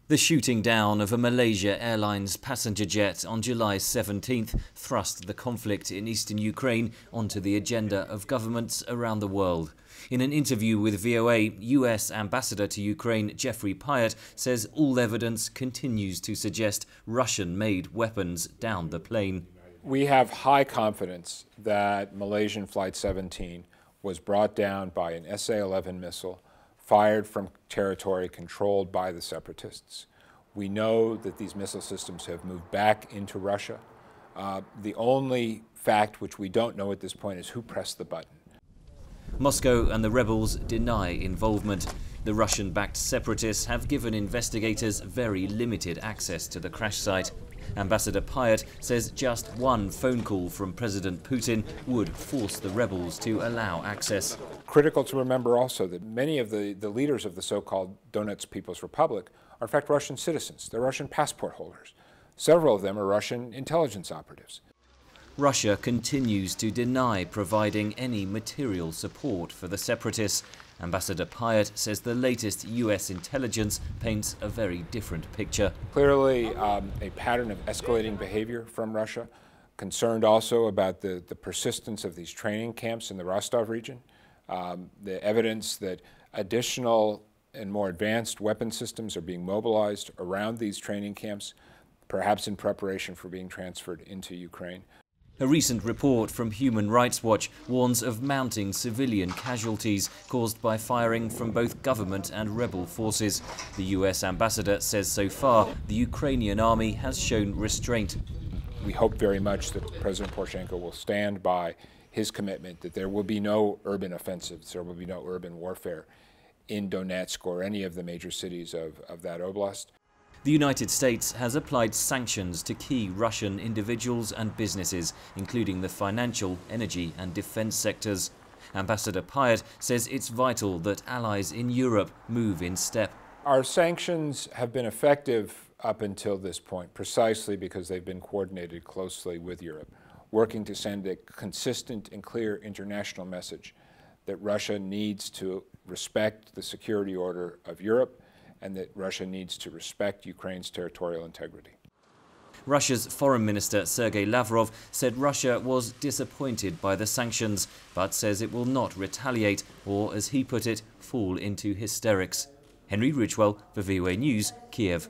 The shooting down of a Malaysia Airlines passenger jet on July 17th thrust the conflict in eastern Ukraine onto the agenda of governments around the world. In an interview with VOA, US Ambassador to Ukraine Henry Ridgwell says all evidence continues to suggest Russian-made weapons downed the plane. We have high confidence that Malaysian Flight 17 was brought down by an SA-11 missile fired from territory controlled by the separatists. We know that these missile systems have moved back into Russia. The only fact which we don't know at this point is who pressed the button. Moscow and the rebels deny involvement. The Russian-backed separatists have given investigators very limited access to the crash site. Ambassador Pyatt says just one phone call from President Putin would force the rebels to allow access. Critical to remember also that many of the leaders of the so-called Donetsk People's Republic are in fact Russian citizens. They're Russian passport holders. Several of them are Russian intelligence operatives. Russia continues to deny providing any material support for the separatists. Ambassador Pyatt says the latest US intelligence paints a very different picture. Clearly a pattern of escalating behavior from Russia, concerned also about the persistence of these training camps in the Rostov region, the evidence that additional and more advanced weapon systems are being mobilized around these training camps, perhaps in preparation for being transferred into Ukraine. A recent report from Human Rights Watch warns of mounting civilian casualties caused by firing from both government and rebel forces. The US ambassador says so far the Ukrainian army has shown restraint. We hope very much that President Poroshenko will stand by his commitment that there will be no urban offensives, there will be no urban warfare in Donetsk or any of the major cities of that oblast. The United States has applied sanctions to key Russian individuals and businesses, including the financial, energy and defense sectors. Ambassador Pyatt says it's vital that allies in Europe move in step. Our sanctions have been effective up until this point, precisely because they've been coordinated closely with Europe, working to send a consistent and clear international message that Russia needs to respect the security order of Europe and that Russia needs to respect Ukraine's territorial integrity. Russia's Foreign Minister Sergei Lavrov said Russia was disappointed by the sanctions, but says it will not retaliate or, as he put it, fall into hysterics. Henry Ridgwell for VOA News, Kyiv.